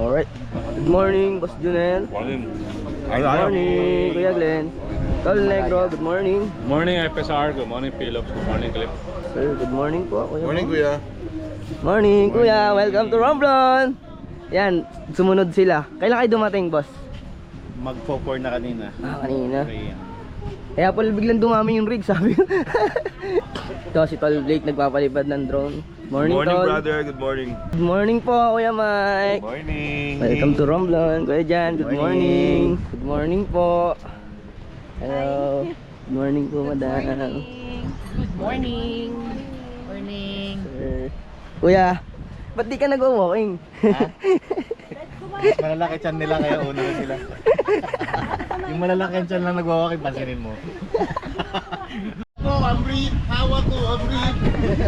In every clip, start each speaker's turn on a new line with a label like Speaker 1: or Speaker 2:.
Speaker 1: Alright. Good morning, Boss Junel.
Speaker 2: Morning.
Speaker 1: Good morning, Kuya Glenn. Tol Negro, good morning.
Speaker 2: Morning FSR, good morning Philips, good morning Clip.
Speaker 1: Sir, good morning po, Kuya.
Speaker 3: Morning, Kuya.
Speaker 1: Morning, Kuya. Welcome to Romblon. Yan, sumunod sila. Kailan kayo dumating, Boss?
Speaker 3: Mag-4 na kanina.
Speaker 1: Kanina.
Speaker 3: Okay.
Speaker 1: Kaya pala biglang dumami yung rig, sabi ko. Ito si Tol Blake nagpapalipad ng drone. Morning, Tol.
Speaker 3: Brother. Good morning.
Speaker 1: Good morning po, Kuya Mike.
Speaker 3: Morning.
Speaker 1: Welcome to Romblon. Kuya Jan, good morning. Good morning po. Hello. Good morning po, madam.
Speaker 4: Good morning. Morning.
Speaker 1: Sir. Kuya, ba't di ka nag-walking?
Speaker 3: Mas malalaki chan nila kaya una na sila. Yung malalaki chan lang nagwawaki, pansinin mo. I'm breathe. Hawak ko, I'm breathe.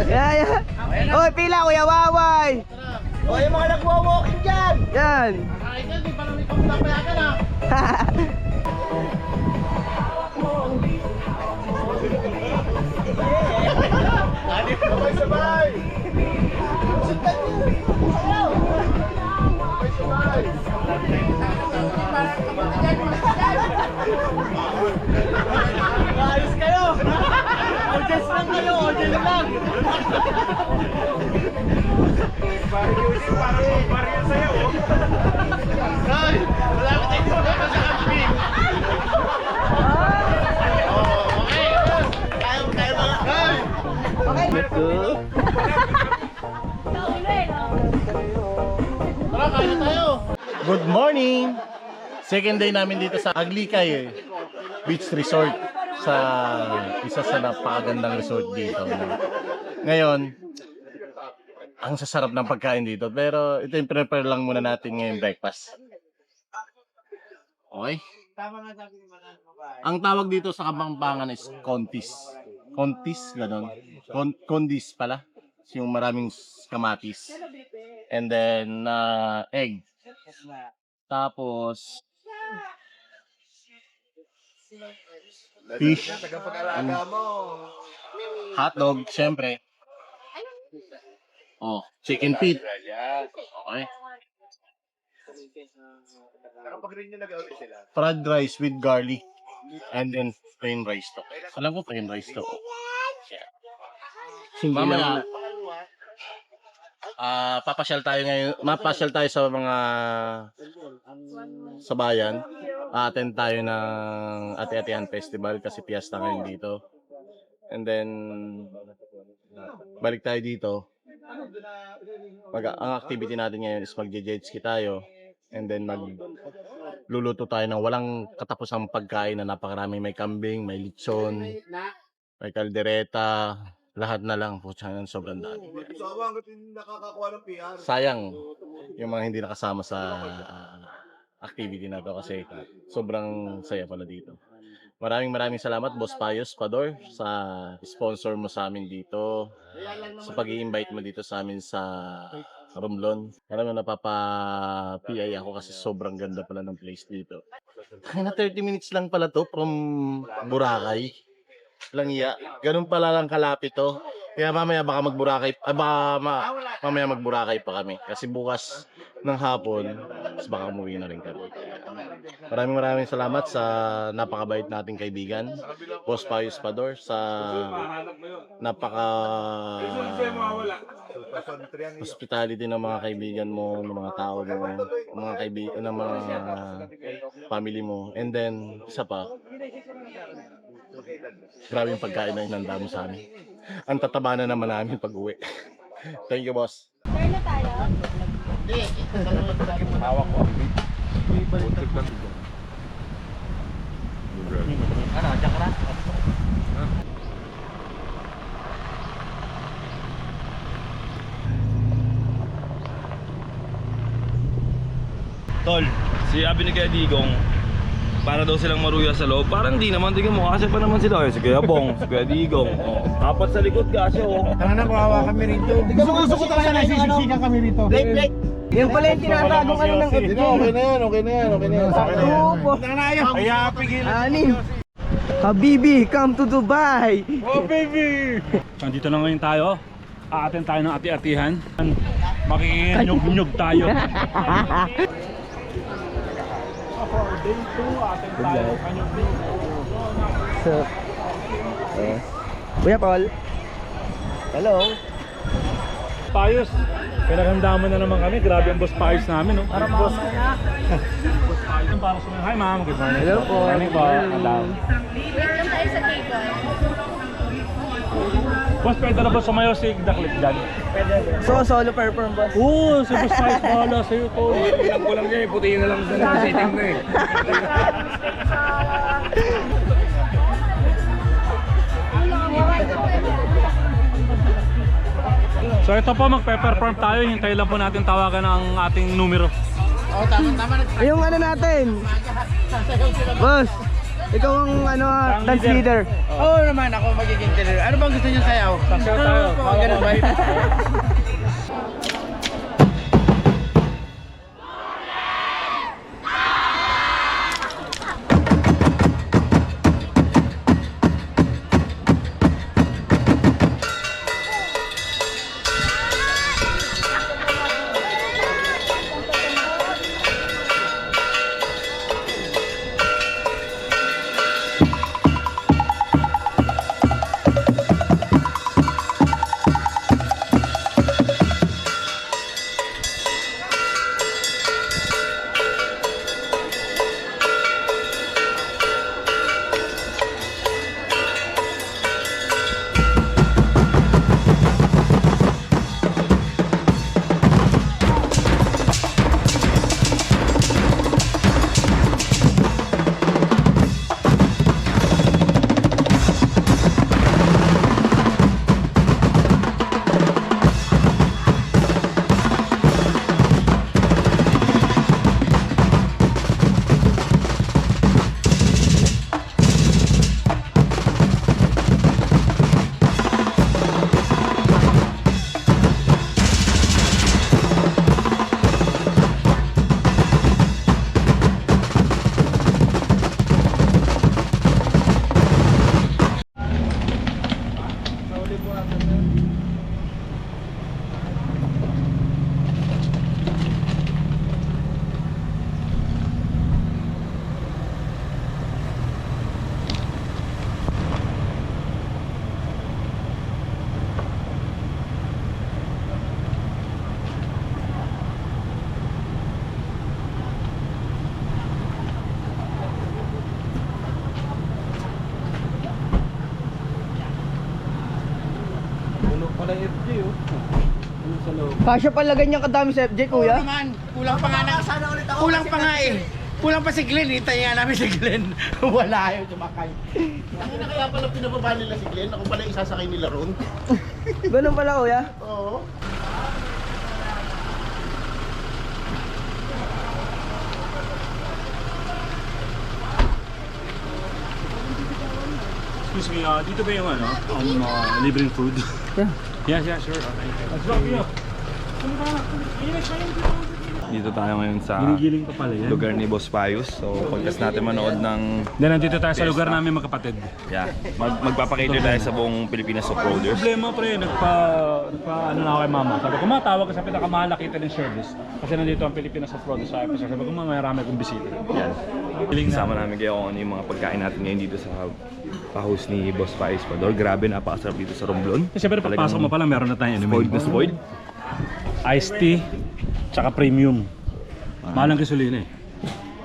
Speaker 1: Yeah. Oy, pila, Kuya Waway.
Speaker 3: O, yung mga nagwawalking dyan.
Speaker 1: Yan.
Speaker 3: Ay, di pa namin pagpapayagan ah. Sabay-sabay. Ayos kayo! Audience lang kayo! Audience lang! Parang baril sa'yo! Ay! Malapit tayo sa camping! Okay! Tayo mga! Ay!
Speaker 1: Let's go.
Speaker 3: Tara, kain na tayo! Good morning! Second day namin dito sa Aglikay Beach Resort, sa isa sa napakagandang resort dito. Ngayon, ang sasarap ng pagkain dito, pero ito yung prepare lang muna natin ngayon breakfast. Okay? Ang tawag dito sa Kapampangan is kontis. Kontis, gano'n. Kondis pala. Yung maraming kamatis. And then, egg. Tapos, fish, hotdog, syempre. Oh, chicken feet. Okay. Fried rice with garlic. And then, plain rice to. Alam ko plain rice to. Mamaya, papasyal tayo ngayon. Mapasyal tayo sa mga sa bayan. Attend tayo ng Ati-Atihan Festival kasi piyesta ngayon dito. And then balik tayo dito. Ang activity natin ngayon is magje-jet ski tayo. And then magluluto tayo ng walang katapusang pagkain na napakarami. May kambing, may lechon, may kaldereta, lahat na lang. Putsang sobrang dami. Sayang yung mga hindi nakasama sa activity na to kasi sobrang saya pala dito. Maraming salamat Boss Payos Pador sa sponsor mo sa amin dito, sa pag-i-invite mo dito sa amin sa Romblon. Alam mo, napapa-PI ako kasi sobrang ganda pala ng place dito. Na 30 minutes lang pala to from Boracay. Lang iya. Ganun pala lang kalapit to. Kaya mamaya baka mag-Boracay, mamaya mag-Boracay pa kami. Kasi bukas ng hapon, baka umuwi na rin kami. Maraming salamat sa napakabait nating kaibigan, Boss Payos Pador, sa napaka hospitality ng mga kaibigan mo, ng mga tao mo, mga kaibigan, ng mga family mo. And then, isa pa, grabe yung pagkain na inanda mo sa amin. Ang tataba na naman namin pag uwi. Thank you, boss.
Speaker 4: Turn na tayo.
Speaker 2: Hawak ko.
Speaker 3: Ano, dyan ka na?
Speaker 5: Tol, si Abi ni Kuya Digong, para daw silang maruya sa loob. Parang di naman, tingnan mo, kasi pa naman sila. Si Kuya Bong, si Kuya Digong. Oh. Apat sa likod kasi, oh.
Speaker 3: Tara na, kawawa kami rito. Gusto ko talaga na sisisikan kami rito. Blake!
Speaker 1: Yung pala yung tinatagong ano ng
Speaker 3: Okay na yan, okay na yan.
Speaker 1: Tupo.
Speaker 3: Kaya pigil.
Speaker 1: Anim. Habibi, come to Dubai.
Speaker 3: Oh, baby!
Speaker 2: Nandito na ngayon tayo. Aaten tayo ng Ati-Atihan.
Speaker 5: Makikinyog-nyog tayo.
Speaker 1: So, Kuya Paul. Hello.
Speaker 5: Payos. Pinaghandaman na naman kami. Grabe ang boss Payos namin, no? Parang boss. Boss Payos. Para sa mga, hi ma'am. Good morning.
Speaker 1: Hello po.
Speaker 5: Good morning po. Hello.
Speaker 4: Wait lang tayo sa table.
Speaker 5: Boss, pwede na ba sumayaw si Daklit dyan?
Speaker 1: So, solo perform boss.
Speaker 5: Oo, si boss Payos. Bahala sa'yo to. Kulang niya eh. Putiin na lang sa setting na eh. So ito po, magpe-perform tayo. Hintay lang po natin tawagan ang ating numero.
Speaker 1: Yung ano natin. Boss, ikaw ang ano, dance leader.
Speaker 6: Oo naman, ako magiging tenor. Ano bang gusto niyo sayaw?
Speaker 5: Sasayaw tayo.
Speaker 6: Ganun ba?
Speaker 1: Kasya pala ganyan kadami sa FJ,
Speaker 6: Oo
Speaker 1: kuya.
Speaker 6: naman, kulang pa nga na. Kulang pa nga eh. Kulang pa si Glenn, hintayin nga namin si Glenn. Wala yun, tumakay.
Speaker 7: Ang na kaya pala pinababa nila si Glenn, ako pala isasakay nila ron.
Speaker 1: Ganun pala, kuya.
Speaker 7: Oo.
Speaker 5: Excuse me, dito ba yung ano? Libreng food?
Speaker 1: Yeah.
Speaker 5: Yeah, sure. Okay. Let's go, Pio. Dito tayo ngayon sa
Speaker 8: Ginigiling pa pala yan.
Speaker 5: lugar ni Boss Payos. So, pagkas natin manood ng
Speaker 8: Then nandito tayo sa lugar namin magkapatid.
Speaker 5: magpapakater tayo sa buong Pilipinas Off-Roaders.
Speaker 8: Problema pre, ano na ako kay mama. Sabi ko, matawag ka sa pinakamahal na kita ng service. Kasi nandito ang Pilipinas Off-Roaders sa episode. Sabi ko, marami akong bisita.
Speaker 5: Yan. Kasama namin kayo kung ano yung mga pagkain natin ngayon dito sa pa-house ni Boss Payos Pador. Grabe, napakasarap dito sa Romblon.
Speaker 8: Siyempre, pagpasok mo pala, meron na tayong
Speaker 5: Spoiled na spoiled.
Speaker 8: iced tea, tsaka premium. Mahal ang gasolina eh.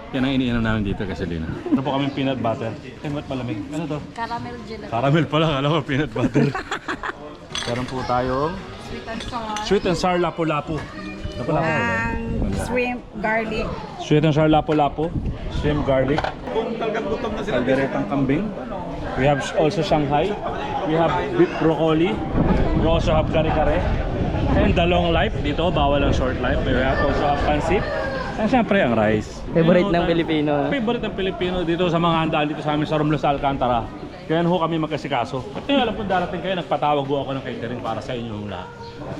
Speaker 8: Yan ang iniinom namin dito, gasolina. Ano po kaming peanut butter? Eh, ba't malamig? Ano to?
Speaker 4: Caramel gelato.
Speaker 8: Caramel pala, alam ko peanut butter. Meron po tayong
Speaker 4: Sweet and sour.
Speaker 8: sweet and sour lapu-lapu. Lapu-lapu.
Speaker 4: Shrimp, garlic.
Speaker 8: Sweet and sour lapu-lapu, shrimp garlic, kalderetang kambing. We have also Shanghai. We have beef broccoli. We also have kare-kare. And the long life dito, bawal ang short life. We have also have pancit. And syempre ang rice.
Speaker 1: Favorite ng Pilipino.
Speaker 8: Favorite ng Pilipino dito sa mga handaan dito sa amin sa Romblon sa Alcantara. Kaya ho kami magkasikaso. At ngayon alam ko darating kayo, nagpatawag ho ako ng catering para sa inyong lahat.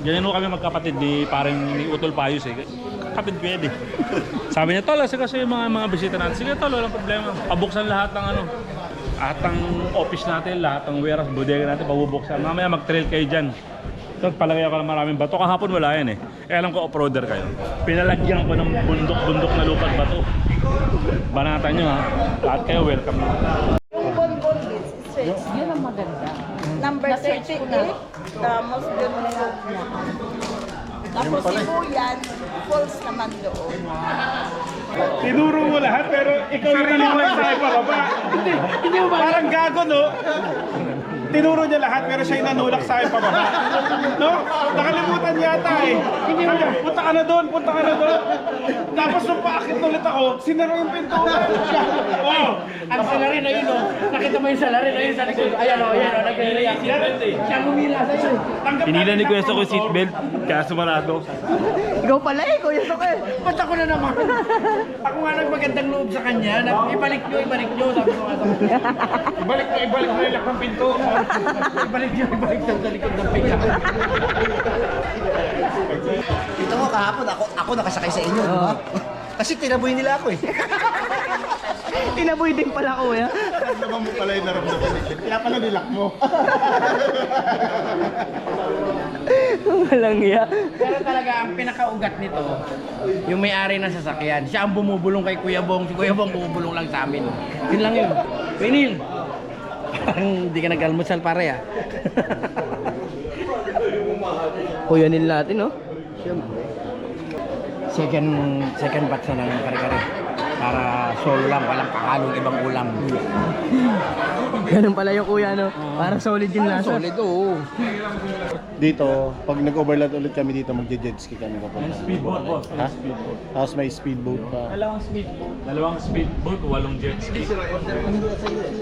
Speaker 8: Ganyan ho kami magkapatid ni parang ni Utol Payos eh. Kapatid ko yan eh. Sabi niya, Tol, kasi yung mga bisita natin. Sige Tol, walang problema. Pabuksan lahat ng ano. Lahat ng office natin, lahat ng warehouse, bodega natin, pabubuksan. Mamaya mag-trail kayo dyan. So, palagay ako ng maraming bato. Kahapon wala yan eh. Alam ko off-roader kayo. Pinalagyan ko ng bundok na lupad bato. Banatan nyo ha. Lahat kayo welcome.
Speaker 4: Yun ang maganda. Number 38, the most beautiful. Tapos si Buyan, falls naman doon.
Speaker 6: Tinuro mo lahat pero ikaw yung nalimutan sa akin pababa. Hindi mo ba? Parang gago, no? Tinuro niya lahat pero siya yung nanulak sa akin pababa. No? Nakalimutan yata eh. Hindi mo punta ka na doon, punta ka na doon. Tapos nung paakit ulit ako, sinaro yung pintura. Oh, ang salarin na yun, no? Nakita mo yung salarin na yun sa likod. Ayan, o, nag-react. Siya humila sa iyo.
Speaker 5: Pinila ni Kuya ko yung seatbelt, kaya sumarado.
Speaker 1: Ikaw pala eh, Kuya Sok eh.
Speaker 6: Ba't ako na naman? Ako nga nagmagandang loob sa kanya. Ibalik nyo, sabi ko nga sa kanya. Ibalik nyo yung lock ng pinto. Ibalik nyo sa likod ng piga.
Speaker 7: Ito mo kahapon, ako nakasakay sa inyo, di ba? Kasi tinaboy nila ako eh.
Speaker 1: Tinaboy din pala, Kuya.
Speaker 3: Naman mo pala yung naramdaman nila. Kaya pala nilak mo.
Speaker 1: Walang iya.
Speaker 6: Pero talaga ang pinakaugat nito, yung may-ari ng sasakyan. Siya ang bumubulong kay Kuya Bong. Si Kuya Bong bumubulong lang sa amin. Yun lang yun. Penil! Parang hindi ka nag-almusal pare ah.
Speaker 1: Kuya nila natin, no?
Speaker 6: Second batch na ng kare-kare. Para solo lang, walang kahalong ibang ulam.
Speaker 1: Ganun pala yung Kuya, no? Para solid yung lasa.
Speaker 6: Solid oo.
Speaker 3: Dito, pag nag-overland ulit kami dito, magje-jet ski kami kapag.
Speaker 8: Speedboat boss.
Speaker 3: Ha? Tapos may speedboat pa.
Speaker 8: Dalawang speedboat, 8 jet ski.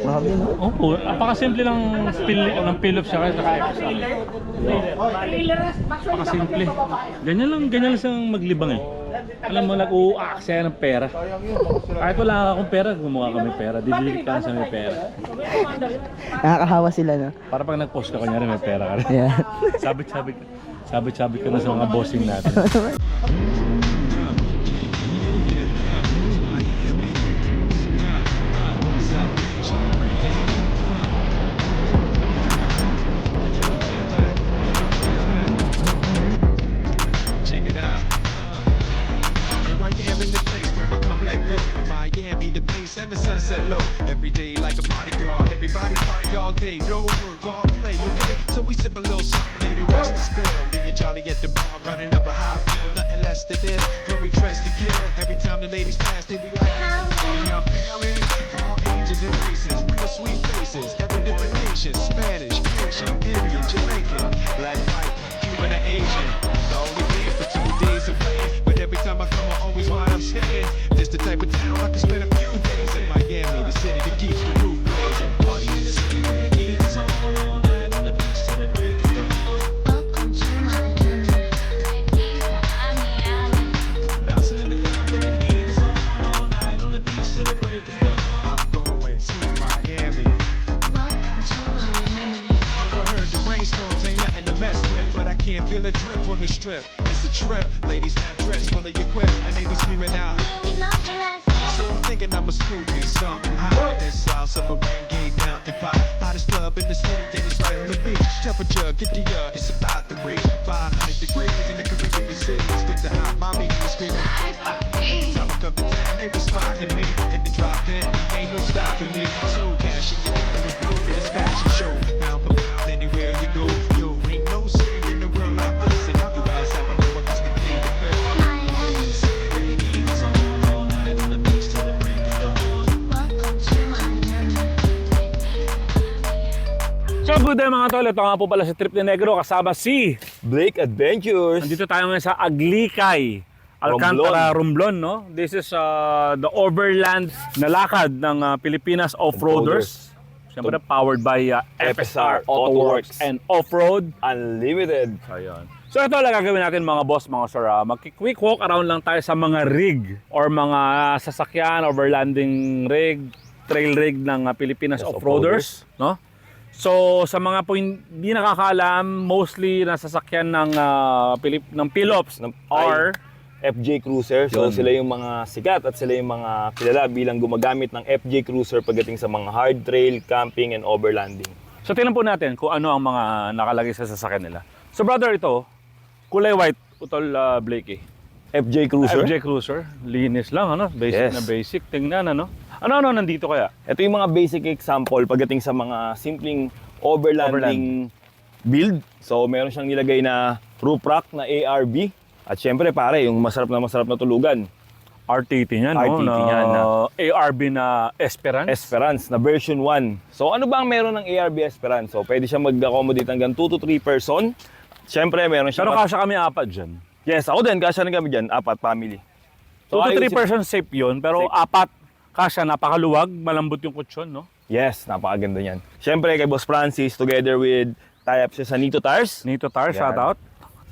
Speaker 1: Grabe, no?
Speaker 8: Oo, napakasimple lang ng Philips siya kasi naka-FSR. Napakasimple. Ganyan lang siyang maglibang eh. Alam mo, nag-u-aaksaya ng pera. Kahit wala akong pera, gumawa kami pera. Didilikit ka lang sa may pera.
Speaker 1: Nakakahawa sila, no?
Speaker 8: Para pag nag-post ka, kunyari may pera ka rin.
Speaker 1: Yeah.
Speaker 8: Sabit-sabit ka na sa mga bossing natin.
Speaker 9: Miami, the place and the sunset low. Every day like a party girl. Everybody party all day. No work, all play. Okay? So we sip a little something, maybe watch the spill. Being jolly at the bar, running up a high feel. Nothing less than this. Very dressed to kill. Every time the ladies pass, they be like, "Hey, I'm feeling all ages and races, real sweet faces, every different nation, Spanish, Haitian, Indian, Jamaican, Black, white, Cuban, or Asian. The only day for 2 days away, but every time I come, I always wind up staying. This the type of town I can spend a few days in Miami, the city that keeps the roof blazing. Party in the city, it's on all night on the beach till the break of dawn.
Speaker 10: Welcome to Miami, Miami.
Speaker 9: Bouncing in the club, it's on all night on the beach till the break of dawn. I'm going to Miami.
Speaker 10: Welcome to Miami.
Speaker 9: I heard the rainstorms ain't nothing to mess with, but I can't feel a drip on the strip. It's a trip, ladies have dressed full of your quip, and they be screaming out. So I'm thinking I'ma scoop me something hot. This south summer rain came down and pop. Hottest club in the city, and it's right on the beach. Temperature, get the it's about to reach 500 degrees in the Caribbean cities. With the hot mommy screaming. Time to come to town, they responding me. Hit the drop in, ain't no stopping me. So cash in your hand, the blue this fashion show. Pound for pound, anywhere you go. Yo, ain't no city in the world like this. And I'm the ass out of the world, that's the thing to feel.
Speaker 8: So good day mga tol, ito nga po pala si Trip ni Negro kasama si
Speaker 5: Blake Adventures.
Speaker 8: Nandito tayo ngayon sa Aglikay, Alcantara, Romblon, no? This is the overland na lakad ng Pilipinas Off-Roaders. Siyempre powered by FSR Auto Works and Off-Road
Speaker 5: Unlimited.
Speaker 8: Ayun. So ito lang gagawin natin mga boss, mga sir. Mag-quick walk around lang tayo sa mga rig or mga sasakyan, overlanding rig, trail rig ng Pilipinas Off-Roaders, no? So sa mga po hindi nakakaalam, mostly nasasakyan ng Philips or
Speaker 5: FJ Cruiser. So
Speaker 8: Yun.
Speaker 5: sila yung mga sikat at sila yung mga kilala bilang gumagamit ng FJ Cruiser pagdating sa mga hard trail, camping and overlanding.
Speaker 8: So tingnan po natin kung ano ang mga nakalagay sa sasakyan nila. So brother, ito, kulay white, utol Blakey.
Speaker 5: FJ Cruiser.
Speaker 8: FJ Cruiser, linis lang, ano? Basic
Speaker 5: Yes.
Speaker 8: na basic. Tingnan, ano? Ano nandito kaya?
Speaker 5: Ito yung mga basic example pagdating sa mga simpleng overlanding build. So meron siyang nilagay na roof rack na ARB. At syempre pare, yung masarap na tulugan.
Speaker 8: RTT niya, no?
Speaker 5: RTT niya na
Speaker 8: ARB na Esperance.
Speaker 5: Esperance na version 1. So ano ba ang meron ng ARB Esperance? So pwede siya mag-accommodate hanggang 2 to 3 person. Syempre meron siya.
Speaker 8: Pero kasya kami apat dyan.
Speaker 5: Yes, ako din, kasya rin kami dyan, 4 family.
Speaker 8: 2 to 3
Speaker 5: ayun,
Speaker 8: person safe yun, pero
Speaker 5: Safe.
Speaker 8: 4 kasya, napakaluwag, malambot yung kutsyon, no?
Speaker 5: Yes, napakaganda niyan. Syempre kay Boss Francis, together with tie-up siya sa Nito Tires.
Speaker 8: Nito Tires,
Speaker 5: Yan.
Speaker 8: shout out.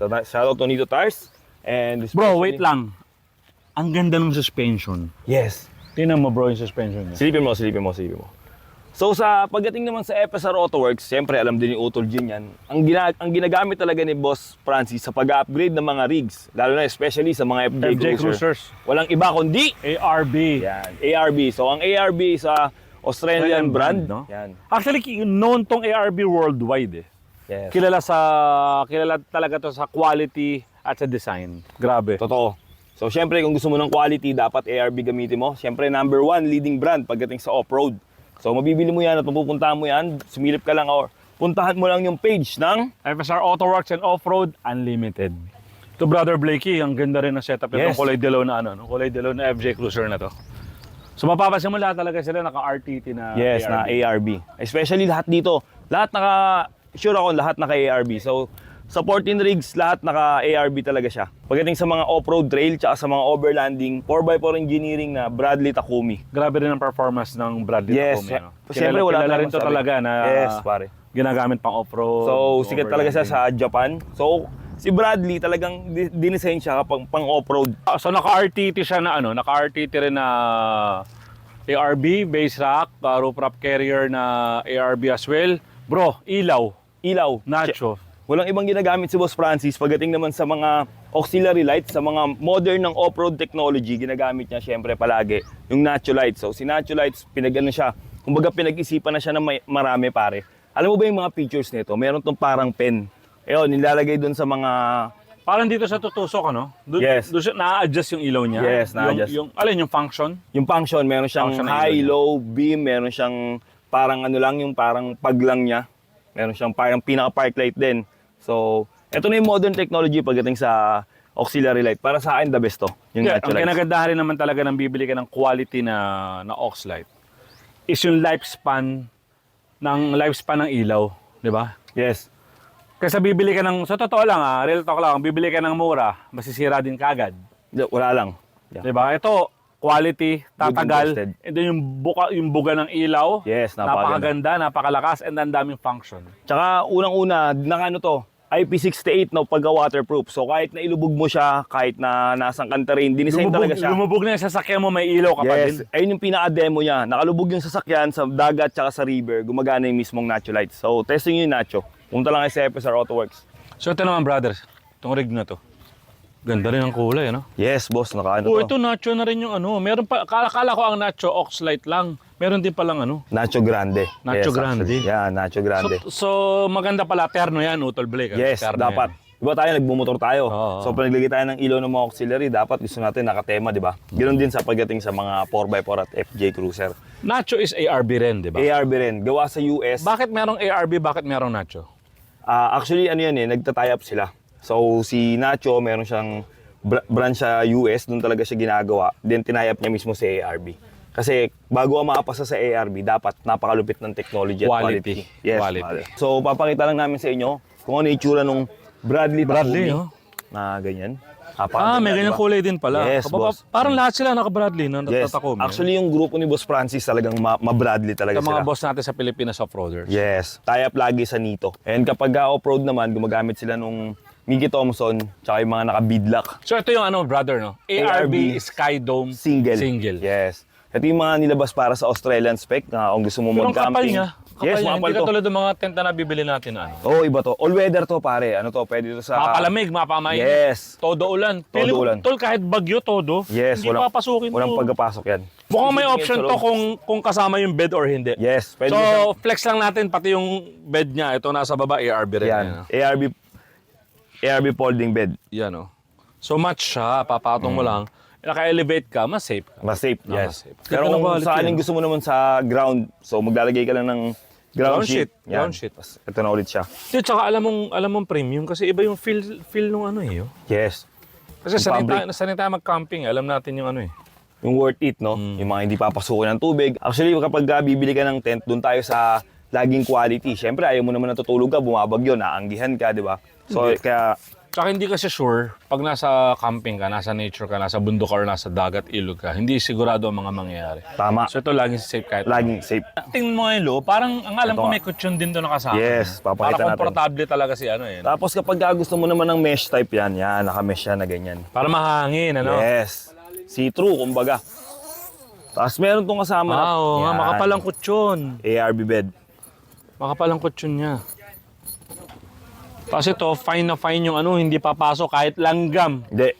Speaker 5: So, shoutout to Nito Tires. And
Speaker 8: Bro, wait lang. Ang ganda ng suspension.
Speaker 5: Yes.
Speaker 8: Tingnan mo bro yung suspension niya.
Speaker 5: Silipin mo. So sa pagdating naman sa FSR Autoworks, siyempre alam din ni Utol Jin yan. Ang ginagamit talaga ni Boss Francis sa pag-upgrade ng mga rigs, lalo na especially sa mga FJ
Speaker 8: Cruisers.
Speaker 5: Walang iba kundi
Speaker 8: ARB.
Speaker 5: yan, ARB. So ang ARB sa Australian brand,
Speaker 8: no?
Speaker 5: Yan.
Speaker 8: Actually, known tong ARB worldwide eh.
Speaker 5: Yes.
Speaker 8: Kilala talaga to sa quality at sa design. Grabe.
Speaker 5: Totoo. So syempre kung gusto mo ng quality, dapat ARB gamitin mo. Syempre number 1 leading brand pagdating sa off-road. So mabibili mo yan at mapupuntahan mo yan, sumilip ka lang or puntahan mo lang yung page ng
Speaker 8: FSR Autoworks and Off-Road Unlimited. To Brother Blakey, ang ganda rin ng setup
Speaker 5: Yes.
Speaker 8: itong kulay dilaw na kulay dilaw na FJ Cruiser na to. So mapapansin mo lahat talaga sila naka-RTT na
Speaker 5: yes,
Speaker 8: ARB.
Speaker 5: na ARB. Especially lahat dito. Lahat sure ako lahat naka-ARB. So sa 14 rigs, lahat naka-ARB talaga siya. Pagdating sa mga off-road trail, tsaka sa mga overlanding, 4x4 engineering na Bradley Takumi.
Speaker 8: Grabe rin ang performance ng Bradley
Speaker 5: Yes.
Speaker 8: Takumi. No?
Speaker 5: Siyempre wala
Speaker 8: kilala
Speaker 5: tayong
Speaker 8: rin to
Speaker 5: masabi.
Speaker 8: talaga na
Speaker 5: Yes, pare.
Speaker 8: ginagamit pang off-road.
Speaker 5: So sikat talaga siya sa Japan. So si Bradley talagang dinesign siya pang off-road.
Speaker 8: So naka-RTT siya na naka-RTT rin na ARB, base rack, roof rack carrier na ARB as well. Bro, ilaw, Nacho.
Speaker 5: Walang ibang ginagamit si Boss Francis pagdating naman sa mga auxiliary lights, sa mga modern ng off-road technology, ginagamit niya syempre palagi yung Nacho lights. So si Nacho lights, kumbaga pinag-isipan na siya ng marami pare. Alam mo ba yung mga features nito? Meron tong parang pen. Ayun, nilalagay doon sa mga
Speaker 8: Parang dito sa tutusok,
Speaker 5: Yes.
Speaker 8: Doon na-adjust yung ilaw niya.
Speaker 5: Yes, na-adjust.
Speaker 8: Yung function?
Speaker 5: Yung function, meron siyang
Speaker 8: Function ng
Speaker 5: high,
Speaker 8: ilaw niya.
Speaker 5: low, beam, meron siyang parang yung parang pag lang niya. Meron siyang parang pinaka-park light din. So, ito na yung modern technology pagdating sa auxiliary light. Para sa akin, the best to. Yung
Speaker 8: Yeah,
Speaker 5: Nacho
Speaker 8: ang
Speaker 5: lights.
Speaker 8: kinagandahan rin naman talaga ng bibili ka ng quality na aux light is yung lifespan ng ilaw, di ba?
Speaker 5: Yes.
Speaker 8: Kasi bibili ka sa totoo lang real talk lang, bibili ka ng mura, masisira din kagad.
Speaker 5: Wala lang.
Speaker 8: Di ba? Ito, quality, tatagal,
Speaker 5: tested.
Speaker 8: and then yung buga ng ilaw,
Speaker 5: Yes,
Speaker 8: napakaganda, napakalakas, and ang daming function.
Speaker 5: Tsaka unang-una, to, IP68 na pagka-waterproof. So kahit na ilubog mo siya, kahit na nasang kantarin, dinisign talaga siya.
Speaker 8: Lumubog na yung sasakyan mo, may ilaw ka pa din.
Speaker 5: Yes, ayun yung pinaka-demo niya. Nakalubog yung sasakyan sa dagat tsaka sa river, gumagana yung mismong Nacho lights. So testing yung Nacho. Punta lang kayo sa FSR Autoworks.
Speaker 8: So ito naman brothers, itong rig na to. Ganda rin ang kulay,
Speaker 5: Yes, boss, nakaano
Speaker 8: Oh,
Speaker 5: to.
Speaker 8: ito Nacho na rin yung meron pa, akala ko ang Nacho aux light lang. Meron din palang
Speaker 5: Nacho Grande.
Speaker 8: Nacho Grande.
Speaker 5: Actually. Yeah, Nacho Grande.
Speaker 8: So maganda pala, terno yan, Utol Blake.
Speaker 5: Yes,
Speaker 8: Terno
Speaker 5: dapat.
Speaker 8: yan.
Speaker 5: Diba tayo, nagbumotor tayo.
Speaker 8: Oo.
Speaker 5: So, pag naglagay tayo ng ilaw ng mga auxiliary, dapat gusto natin nakatema, di ba? Ganoon din sa pagdating sa mga 4x4 at FJ Cruiser.
Speaker 8: Nacho is ARB rin, di ba?
Speaker 5: ARB rin, gawa sa US.
Speaker 8: Bakit merong ARB, bakit merong Nacho?
Speaker 5: Actually, nagta-tie up sila. So, si Nacho, meron siyang branch sa US, doon talaga siya ginagawa. Then, tinay up niya mismo sa ARB. Kasi, bago ang maapasa sa ARB, dapat napakalupit ng technology at quality. Yes,
Speaker 8: Quality.
Speaker 5: So, papakita lang namin sa inyo kung ano yung itsura nung Bradley Takumi.
Speaker 8: oh.
Speaker 5: Na ganyan.
Speaker 8: May ganyan kulay din pala.
Speaker 5: Yes, boss.
Speaker 8: Parang lahat sila naka-Bradley,
Speaker 5: Yes.
Speaker 8: Takumi.
Speaker 5: Actually, yung grupo ni Boss Francis talagang ma-Bradley talaga
Speaker 8: Sa mga
Speaker 5: sila.
Speaker 8: boss natin sa Pilipinas off-roaders.
Speaker 5: Yes. Tie-up lagi sa Nito. And kapag off-road naman, gumagamit sila nung Mickey Thompson, tsaka yung mga naka-beadlock.
Speaker 8: So ito yung brother, ARB Sky Dome
Speaker 5: Single. Yes. Ito yung mga nilabas para sa Australian spec na kung gusto mo
Speaker 8: Pero ang kapal
Speaker 5: mag-camping.
Speaker 8: niya.
Speaker 5: Yes,
Speaker 8: Kapal niya.
Speaker 5: makapal
Speaker 8: Hindi
Speaker 5: to.
Speaker 8: katulad ng mga tent na nabibili natin.
Speaker 5: Oo, iba to. All-weather to, pare. Ano to? Pwede to sa...
Speaker 8: Mapalamig, mapamainit.
Speaker 5: Yes.
Speaker 8: Todo ulan.
Speaker 5: Todo
Speaker 8: Feeling ko,
Speaker 5: ulan.
Speaker 8: Tol, kahit bagyo, todo.
Speaker 5: Yes,
Speaker 8: Hindi papasukin
Speaker 5: walang
Speaker 8: to.
Speaker 5: pagkapasok yan.
Speaker 8: Mukhang may
Speaker 5: Isipin
Speaker 8: option
Speaker 5: yan sa
Speaker 8: to
Speaker 5: loob.
Speaker 8: kung kasama yung bed or hindi.
Speaker 5: Yes, pwede
Speaker 8: So,
Speaker 5: mo siyang-
Speaker 8: flex lang natin pati yung bed niya. Ito nasa baba, ARB rin.
Speaker 5: Yan. ARB ARB folding bed.
Speaker 8: Yan o. So match siya, papatong mo lang. Naka-elevate ka, mas safe ka.
Speaker 5: Mas safe,
Speaker 8: Mas
Speaker 5: yes.
Speaker 8: safe.
Speaker 5: Pero
Speaker 8: Ganda ng
Speaker 5: kung
Speaker 8: quality,
Speaker 5: saaling
Speaker 8: ano?
Speaker 5: gusto mo naman sa ground, so maglalagay ka lang ng ground sheet.
Speaker 8: Ground sheet.
Speaker 5: Tas ito na ulit siya.
Speaker 8: Tsaka alam mong premium kasi iba yung feel nung ano eh. Oh.
Speaker 5: Yes.
Speaker 8: Kasi
Speaker 5: Yung
Speaker 8: sanay tayo mag-camping, alam natin yung ano eh.
Speaker 5: Yung worth it, no? Yung mga hindi papasukin ng tubig. Actually, kapag bibili ka ng tent, doon tayo sa laging quality. Siyempre, ayaw mo naman natutulog ka, bumabagyo, naanggihan ka, di ba? So, kaya
Speaker 8: Tsaka hindi kasi sure, pag nasa camping ka, nasa nature ka, nasa bundok ka, or nasa dagat, ilog ka, hindi sigurado ang mga mangyayari.
Speaker 5: tama.
Speaker 8: So ito laging safe kahit.
Speaker 5: Laging safe.
Speaker 8: Tingnan mo ngayon, Lo, parang ang alam
Speaker 5: Ito
Speaker 8: ko
Speaker 5: nga.
Speaker 8: may kutsyon din doon nakasama.
Speaker 5: Yes, papakita
Speaker 8: Para
Speaker 5: natin.
Speaker 8: komportable talaga si ano eh.
Speaker 5: Tapos kapag gusto mo naman ng mesh type yan, naka-mesh yan na ganyan.
Speaker 8: Para mahangin, ano?
Speaker 5: Yes. See-through, kumbaga. Tapos meron tong kasama
Speaker 8: Oo nga,
Speaker 5: Yan.
Speaker 8: makapalang kutsyon.
Speaker 5: ARB bed.
Speaker 8: Makapalang kutsyon niya. Tapos ito, fine na fine yung ano, hindi papasok kahit langgam.
Speaker 5: Hindi.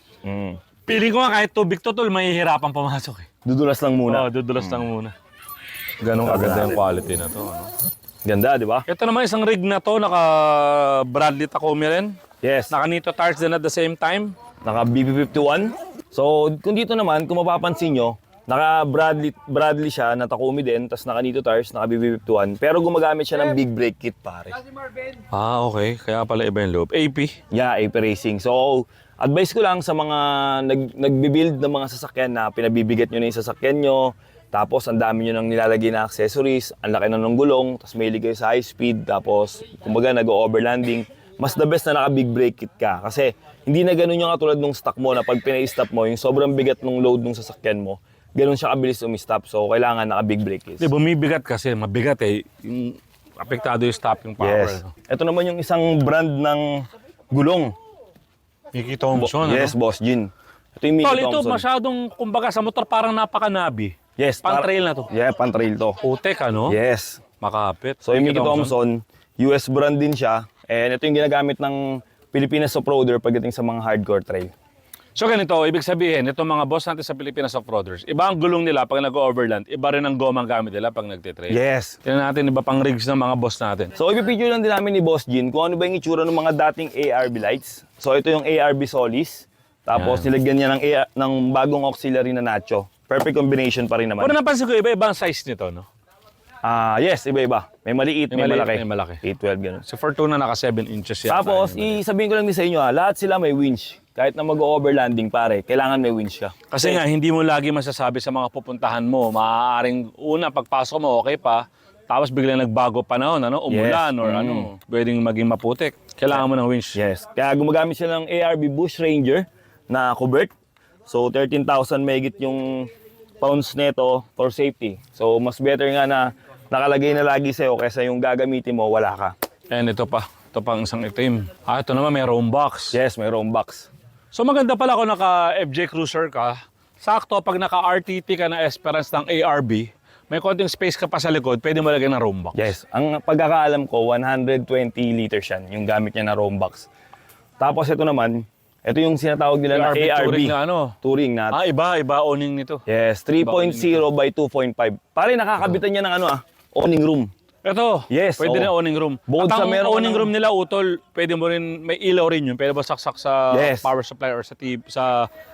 Speaker 8: Piling ko nga kahit tubig to, tol, mahihirapan pumasok eh.
Speaker 5: Dudulas lang muna.
Speaker 8: Oo, dudulas lang muna. Ganun kaganda yung quality na to. Ano?
Speaker 5: Ganda, di ba?
Speaker 8: Ito naman isang rig na to, naka Bradley Takumi rin.
Speaker 5: Yes.
Speaker 8: Naka Nito tires din at the same time.
Speaker 5: Naka BP51. So, kung dito naman, kung mapapansin nyo, naka Bradley siya, na Takumi din, tapos naka Nito tires, naka BP51. Pero gumagamit siya ng big brake kit, pare.
Speaker 8: Ah, okay. Kaya pala iba yung loob. AP.
Speaker 5: Yeah, AP Racing. So, advice ko lang sa mga nagbibuild ng mga sasakyan na pinabibigat nyo na yung sasakyan nyo, tapos ang dami nyo nang nilalagay na accessories, ang laki na ng gulong, tapos may ligay sa high speed, tapos kumbaga nag-overlanding, mas the best na naka-big brake kit ka. Kasi hindi na ganun yung katulad nung stock mo na pag pina-stop mo, yung sobrang bigat ng load ng sasakyan mo, ganun siya kabilis umi-stop. So, kailangan naka-big brake kit.
Speaker 8: Di, bumibigat kasi, mabigat eh. Yung apektado yung stopping power.
Speaker 5: Yes. Ito naman yung isang brand ng gulong.
Speaker 8: Mickey Thompson,
Speaker 5: Yes,
Speaker 8: ano?
Speaker 5: Boss Jin. Ito yung Mickey
Speaker 8: Tol, ito
Speaker 5: Thompson.
Speaker 8: masyadong, kumbaga sa motor parang napaka-nabi.
Speaker 5: Yes.
Speaker 8: Pang-trail na to.
Speaker 5: Yeah, pang-trail to.
Speaker 8: Putek, ano?
Speaker 5: Yes.
Speaker 8: Makapit.
Speaker 5: So yung Mickey Thompson, US brand din siya. And ito yung ginagamit ng Pilipinas off-roader pagdating sa mga hardcore trail.
Speaker 8: So ganito, ibig sabihin, itong mga boss natin sa Pilipinas off-roaders, iba ang gulong nila pag nag-overland, iba rin ang goma ang gamit nila pag nagtitrail.
Speaker 5: Yes.
Speaker 8: Tingnan natin iba pang rigs ng mga boss natin.
Speaker 5: So ipipidyo lang din namin ni Boss Jin kung ano ba yung itsura ng mga dating ARB lights. So ito yung ARB Solis. Tapos nilagyan niya ng bagong auxiliary na Nacho. Perfect combination pa rin naman.
Speaker 8: Pero napansin ko, iba-iba ang size nito, no?
Speaker 5: Yes, iba-iba. May maliit, may malaki.
Speaker 8: May malaki.
Speaker 5: 812 ganun.
Speaker 8: Si Fortuna naka 7 inches yan.
Speaker 5: Tapos, sabihin ko lang din sa inyo lahat sila may winch. Kahit na mag-overlanding pare, kailangan may winch ka.
Speaker 8: Kasi nga, hindi mo lagi masasabi sa mga pupuntahan mo. Maaaring una, pagpasok mo, okay pa. Tapos biglang nagbago panahon, ano? Umulan or ano. Pwedeng maging maputik. Kailangan mo ng winch.
Speaker 5: Yes. Kaya gumagamit siya ng ARB Bush Ranger na covert. So 13,000 megit yung pounds nito for safety. So mas better nga na nakalagay na lagi sa'yo kaysa yung gagamitin mo, wala ka.
Speaker 8: And ito pa. Ito pa ang isang itim. Ito naman may roam box.
Speaker 5: Yes, may roam box.
Speaker 8: So maganda pala kung naka FJ Cruiser ka. Sakto, pag naka RTT ka na Esperance ng ARB, may konting space ka pa sa likod, pwede mo lagyan ng roam box.
Speaker 5: Yes. Ang pagkakaalam ko, 120 liters yan, yung gamit niya na roam box. Tapos ito naman, ito yung sinatawag nila na ARB.
Speaker 8: Touring na ano?
Speaker 5: Touring na.
Speaker 8: Iba owning nito.
Speaker 5: Yes, 3.0 by 2.5. Pare, nakakabitan niya ng awning room.
Speaker 8: Ito,
Speaker 5: Yes,
Speaker 8: pwede
Speaker 5: oo.
Speaker 8: na owning room.
Speaker 5: Bukod
Speaker 8: At
Speaker 5: sa
Speaker 8: ang
Speaker 5: meron
Speaker 8: owning
Speaker 5: ng-
Speaker 8: room nila, utol, pwede mo rin, may ilaw rin yun. Pwede ba saksak sa
Speaker 5: Yes.
Speaker 8: power supply or sa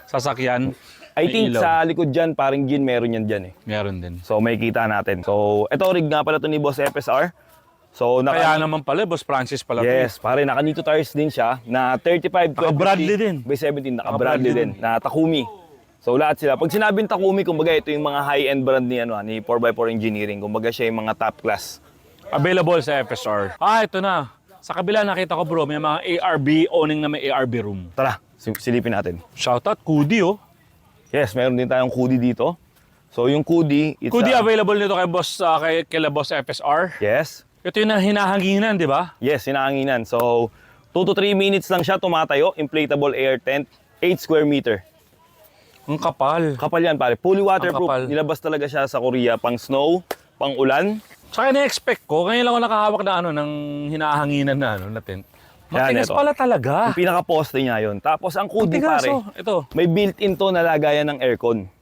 Speaker 8: sasakyan?
Speaker 5: I
Speaker 8: May
Speaker 5: think
Speaker 8: ilaw.
Speaker 5: sa likod dyan, parang Jin, meron yan dyan eh.
Speaker 8: Meron din.
Speaker 5: So may kita natin. So ito rig nga pala to ni Boss FSR. So
Speaker 8: Kaya naman pala, Boss Francis pala.
Speaker 5: Yes, pare naka Nito tires din siya na 35
Speaker 8: Naka-Bradley din.
Speaker 5: by 17 naka
Speaker 8: Naka-Bradley
Speaker 5: Bradley din na Takumi. So lahat sila. Pag sinabing Takumi, kumbaga ito yung mga high-end brand ni ni 4x4 Engineering. Kumbaga siya yung mga top class.
Speaker 8: Available sa FSR. Ito na. Sa kabila nakita ko bro, may mga ARB owning na may ARB room.
Speaker 5: Tara, silipin natin.
Speaker 8: Shoutout, Kudi oh.
Speaker 5: Yes, meron din tayong Kudi dito. So yung Kudi, it's
Speaker 8: Kudi available nito kay Boss, kay Boss FSR.
Speaker 5: Yes.
Speaker 8: Ito yung hinahanginan, di ba?
Speaker 5: Yes, hinahanginan. So 2 to 3 minutes lang siya tumatayo. Inflatable air tent, 8 square meter.
Speaker 8: Ang kapal.
Speaker 5: Kapal yan pare. Fully
Speaker 8: Ang
Speaker 5: waterproof.
Speaker 8: kapal.
Speaker 5: Nilabas talaga siya sa Korea pang snow, pang ulan.
Speaker 8: Saka na-expect ko, ngayon lang ako nakahawak na ng hinahanginan na tent. Matigas
Speaker 5: ito.
Speaker 8: pala talaga.
Speaker 5: Yung pinaka-poste niya yun. Tapos ang Kudi
Speaker 8: Matigas,
Speaker 5: pare,
Speaker 8: oh. Ito.
Speaker 5: may built-in to na lagayan ng aircon.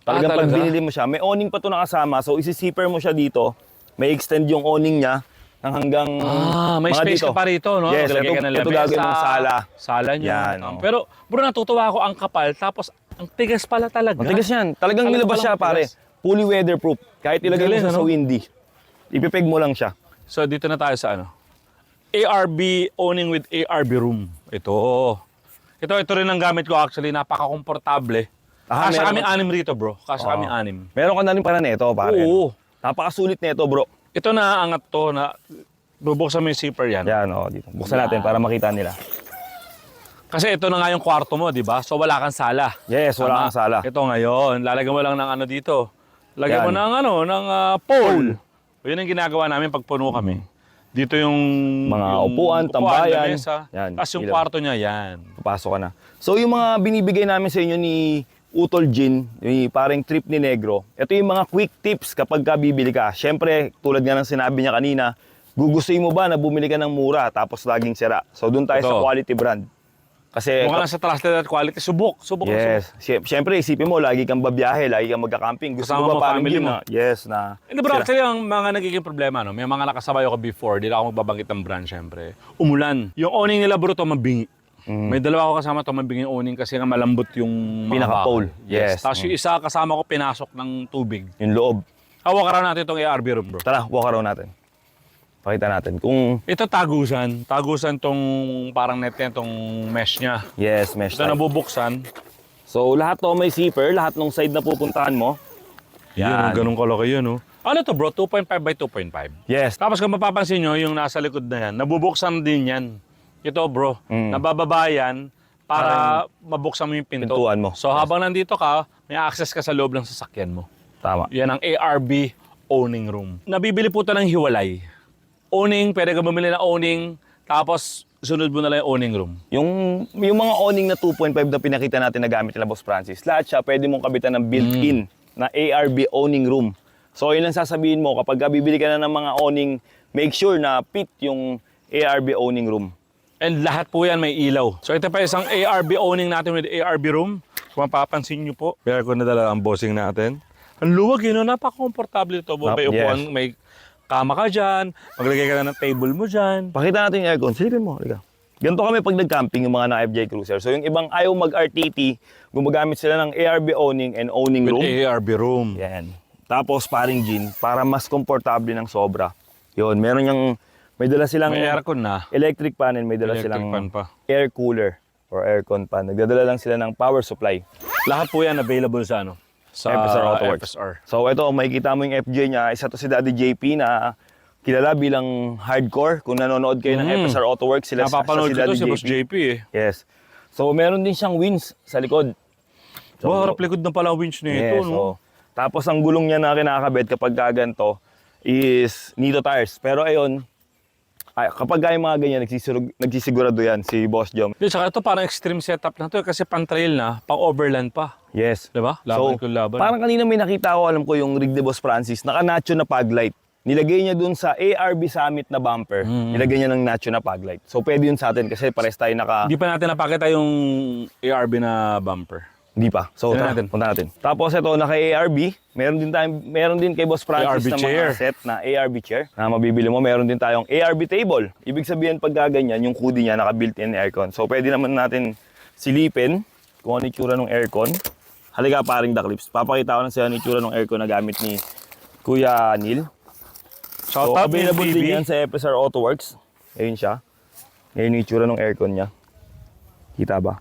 Speaker 5: Talagang pag
Speaker 8: talaga?
Speaker 5: binili mo siya, may awning pa to nakasama. So isi-zipper mo siya dito. May extend yung awning niya. ng hanggang
Speaker 8: may
Speaker 5: mga
Speaker 8: space
Speaker 5: dito.
Speaker 8: ka pa rito, no?
Speaker 5: Yes,
Speaker 8: Maglagay ka ng
Speaker 5: ito
Speaker 8: lamesa.
Speaker 5: gagawin mong sala.
Speaker 8: Sala nyo.
Speaker 5: Yan, oh.
Speaker 8: Pero bro, natutuwa ako ang kapal, tapos ang tigas pala talaga.
Speaker 5: Ang tigas yan. Talagang
Speaker 8: Talagang
Speaker 5: nilabas siya,
Speaker 8: palang
Speaker 5: pare. Fully weatherproof. Kahit ilagay mo
Speaker 8: Galing,
Speaker 5: siya sa
Speaker 8: ano?
Speaker 5: windy. Ipipeg mo lang siya.
Speaker 8: So dito na tayo sa ano. ARB owning with ARB room. Ito rin ang gamit ko actually, napaka-komportable.
Speaker 5: Ah,
Speaker 8: Kasya
Speaker 5: meron
Speaker 8: kami
Speaker 5: ka-
Speaker 8: 6 rito, bro. Kasya kami 6.
Speaker 5: Meron ka na rin para neto, pare.
Speaker 8: Oo.
Speaker 5: Napakasulit neto, bro.
Speaker 8: Ito na angat to na bubuksan mo yung zipper yan.
Speaker 5: Yan, dito. Buksan natin para makita nila.
Speaker 8: Kasi ito na nga yung kwarto mo, di ba? So wala kang sala.
Speaker 5: Yes, wala
Speaker 8: Tama.
Speaker 5: kang sala.
Speaker 8: Ito ngayon, lalagyan mo lang ng ano dito. Lagyan mo
Speaker 5: Yan.
Speaker 8: ng pole. Yun ang ginagawa namin pag puno kami. Dito yung
Speaker 5: Mga upuan, tambayan.
Speaker 8: lamesa.
Speaker 5: Yan,
Speaker 8: Tapos yung
Speaker 5: ilaw.
Speaker 8: kwarto niya, yan.
Speaker 5: Papasok ka na. So yung mga binibigay namin sa inyo ni Utol Gin, yung parang trip ni Negro, ito yung mga quick tips kapag ka bibili ka. Siyempre, tulad nga ng sinabi niya kanina, gugustuhin mo ba na bumili ka ng mura tapos laging sira? So doon tayo sa
Speaker 8: Totoo.
Speaker 5: quality brand. Kasi
Speaker 8: Kung ka lang sa trusted at quality, subok.
Speaker 5: yes, siyempre isipin mo, lagi kang babiyahe, lagi kang magka-camping. Gusto
Speaker 8: Kasama
Speaker 5: mo
Speaker 8: mo
Speaker 5: ba parang
Speaker 8: family
Speaker 5: Gin
Speaker 8: mo.
Speaker 5: na? Yes, na
Speaker 8: Hindi bro,
Speaker 5: sira.
Speaker 8: actually ang mga nagiging problema, no? May mga nakasabay ako before, di na ako magbabanggit ng brand syempre. Umulan. Yung owning nila bro, tumabingi. May dalawa ako kasama tumabingi yung owning kasi nga malambot yung mga
Speaker 5: Pinaka-pole.
Speaker 8: bakal.
Speaker 5: Yes.
Speaker 8: Tapos yung isa kasama ko pinasok ng tubig.
Speaker 5: Yung loob.
Speaker 8: Hawak ka natin itong ARB room bro.
Speaker 5: Tara, walk around natin. Pakita natin kung
Speaker 8: Ito tagusan. Tagusan tong parang net yan, tong mesh niya.
Speaker 5: yes, mesh
Speaker 8: Ito
Speaker 5: type.
Speaker 8: nabubuksan.
Speaker 5: So lahat to may zipper, lahat ng side na pupuntahan mo.
Speaker 8: Yan. Ganun kalaki yun, no? Ano to bro? 2.5 by 2.5.
Speaker 5: Yes.
Speaker 8: Tapos kung mapapansin nyo, yung nasa likod na yan, nabubuksan din yan. Ito bro, nabababa yan para mabuksan mo yung pinto.
Speaker 5: Pintuan mo.
Speaker 8: So habang nandito ka, may access ka sa loob ng sasakyan mo.
Speaker 5: Tama.
Speaker 8: Yan ang ARB owning room. Nabibili po ito ng hiwalay. Owning, pwede ka bumili ng owning, tapos sunod mo na lang yung owning room.
Speaker 5: Yung mga awning na 2.5 na pinakita natin na gamit nila Boss Francis, lahat siya pwede mong kabitan ng built-in na ARB awning room. So yun ang sasabihin mo, kapag bibili ka na ng mga awning, make sure na fit yung ARB awning room.
Speaker 8: And lahat po yan may ilaw. So ito pa isang ARB owning natin with ARB room. Kung mapapansin nyo po, kaya ko nadala ang bossing natin. Ang luwag yun, no? Napaka-komportable ito. May upuan,
Speaker 5: Yes.
Speaker 8: may kama ka dyan, maglagay ka na ng table mo dyan.
Speaker 5: Pakita natin yung aircon. Silipin mo. Halika. Ganito kami pag nag-camping yung mga na-FJ Cruiser. So yung ibang ayaw mag-RTT, gumagamit sila ng ARB awning and awning
Speaker 8: With
Speaker 5: room.
Speaker 8: ARB room.
Speaker 5: Yan. Tapos paring Gin, para mas komportable ng sobra. Yun, meron yung, may dala silang
Speaker 8: May aircon na.
Speaker 5: electric pan and may dala
Speaker 8: Electric
Speaker 5: silang
Speaker 8: fan pa.
Speaker 5: air cooler or aircon pan. Nagdadala lang sila ng power supply.
Speaker 8: Lahat po yan available sa ano? Sa
Speaker 5: FSR Autoworks.
Speaker 8: FSR.
Speaker 5: So ito, makikita mo yung FJ niya. Isa to si Daddy JP na kilala bilang hardcore. Kung nanonood kayo ng FSR Autoworks, sila
Speaker 8: Napapanood ko
Speaker 5: si
Speaker 8: to
Speaker 5: Daddy
Speaker 8: si Boss JP eh.
Speaker 5: Yes. So meron din siyang wings sa likod. So,
Speaker 8: Harap likod na pala winch na ito,
Speaker 5: yes,
Speaker 8: no?
Speaker 5: so, tapos ang gulong niya na kinakabit kapag gaganto is Nito tires. Pero ayun, kapag yung mga ganyan, nagsisigurado yan si Boss Jom.
Speaker 8: Di, saka ito parang extreme setup na to kasi pang-trail na, pang-overland pa.
Speaker 5: Yes.
Speaker 8: Diba? Laban ko laban.
Speaker 5: Parang kanina may nakita ko, alam ko yung rig ni Boss Francis, naka-nacho na pag light. Nilagay niya dun sa ARB Summit na bumper, nilagay niya ng nacho na pag light. So pwede yun sa atin kasi pares tayo naka...
Speaker 8: Hindi pa natin napakita yung ARB na bumper.
Speaker 5: Hindi pa. So
Speaker 8: Tingnan
Speaker 5: tara,
Speaker 8: natin.
Speaker 5: punta natin. Tapos ito, naka-ARB. Meron din kay Boss Francis
Speaker 8: ARB
Speaker 5: na
Speaker 8: chair.
Speaker 5: mga set na ARB chair na mabibili mo. Meron din tayong ARB table. Ibig sabihin pag gaganyan, yung kudi niya naka-built-in aircon. So pwede naman natin silipin kung ano itsura ng aircon. Halika paring Ducklips. Papakita ko na sa itsura ng aircon na gamit ni Kuya Neil.
Speaker 8: Shout
Speaker 5: So
Speaker 8: out
Speaker 5: available
Speaker 8: PB.
Speaker 5: din yan sa FSR Autoworks. Ayun siya. Ngayon yung itsura ng aircon niya. Kita ba?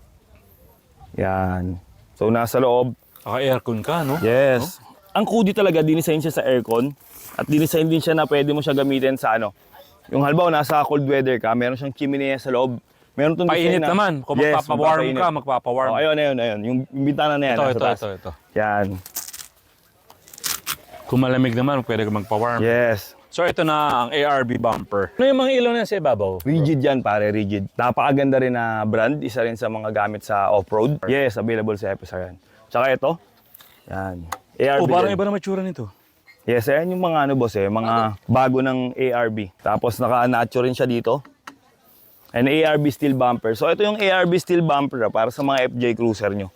Speaker 5: Yan. So nasa loob.
Speaker 8: Naka-aircon ka, no?
Speaker 5: Yes. Ang kudi talaga, dinisign siya sa aircon. At dinisign din siya na pwede mo siya gamitin sa ano. Yung halimbawa, nasa cold weather ka, meron siyang chimenea sa loob. Meron itong
Speaker 8: Painit
Speaker 5: design na...
Speaker 8: naman. Kung magpapawarm ka, magpapawarm.
Speaker 5: Oh, ayun. Yung bintana na yan. nasa taas.
Speaker 8: Ito.
Speaker 5: Yan.
Speaker 8: Kung malamig naman, pwede ka magpa-warm.
Speaker 5: Yes.
Speaker 8: So ito na ang ARB bumper. Ano yung mga ilaw na sa ibabaw?
Speaker 5: Rigid yan pare, rigid. Napakaganda rin na brand. Isa rin sa mga gamit sa off-road. Yes, available sa FSR yan. Tsaka ito. Yan. ARB
Speaker 8: Parang
Speaker 5: yan.
Speaker 8: iba na matsura nito.
Speaker 5: Yes, ayan yung mga ano boss mga bago ng ARB. Tapos naka-nacho rin siya dito. And ARB steel bumper. So ito yung ARB steel bumper para sa mga FJ Cruiser nyo.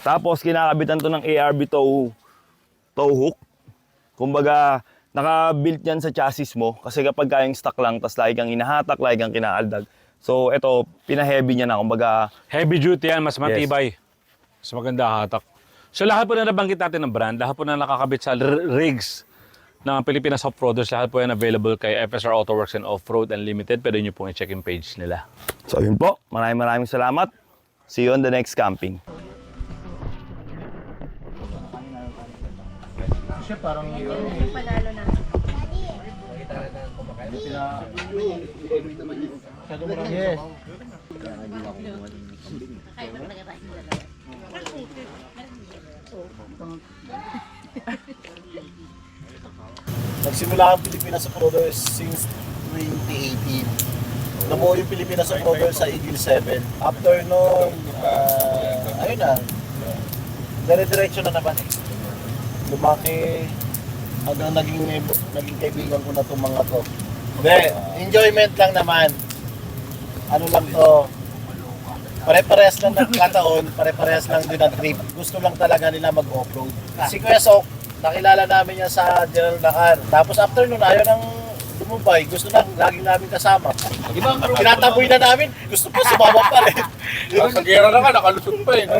Speaker 5: Tapos kinakabitan to ng ARB tow hook. Kumbaga, naka-built yan sa chassis mo kasi kapag kayang stock lang, tas lagi kang hinahatak, lagi kang kinaaldag. So ito, pina-heavy niya na, kumbaga,
Speaker 8: Heavy duty yan, mas matibay. Mas maganda hatak. So lahat po na nabanggit natin ng brand, lahat po na nakakabit sa rigs ng Pilipinas Off-Roaders, lahat po yan available kay FSR Autoworks and Off-Road Unlimited. Pwede nyo po i-check yung page nila.
Speaker 5: so yun po, maraming salamat. See you on the next camping.
Speaker 3: Nagsimula ang Pilipinas Off-Roaders since 2018. Nabuo yung Pilipinas Off-Roaders sa Eagle 7. After nun, ayun na, dire-diretso na naman eh. Lumaki hanggang naging kaibigan ko na itong mga to. Hindi, enjoyment lang naman. Ano lang to, pare-parehas lang ng kataon, pare-parehas lang din ang trip. Gusto lang talaga nila mag-off-road. Si Kuya Sok, nakilala namin yan sa General Dakar. Tapos after nun, ayaw nang lumubay. Gusto lang, laging namin kasama. Tinataboy na namin, gusto pa sumama pa rin.
Speaker 2: Sa gera na nga, nakalusot pa eh. No?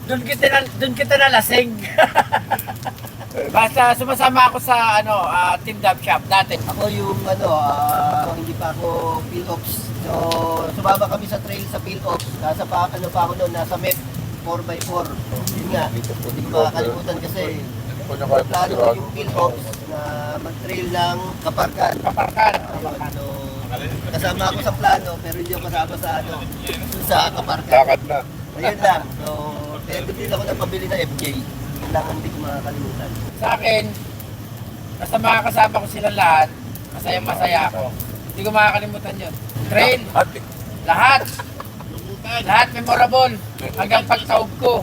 Speaker 7: Doon kita nalasing. Basta sumasama ako sa Team Dub Shop dati. Ako yung hindi pa ako field ops. So sumama kami sa trail sa field ops. Nasa pa ako noon, nasa MET 4x4. Yun nga, hindi ko makakalimutan kasi plano ko yung field ops na mag-trail ng Kaparkan. So, kasama ako sa plano pero hindi ako kasama sa Kaparkan.
Speaker 2: Lakad na.
Speaker 3: Ayun lang. So, pero din ako nagpabili na FJ. Yun lang ang hindi ko makakalimutan.
Speaker 7: Sa akin, basta makakasama ko sila lahat, masaya ako. Hindi ko makakalimutan yun. Trail, lahat. Lahat memorable. Hanggang pagtaob ko.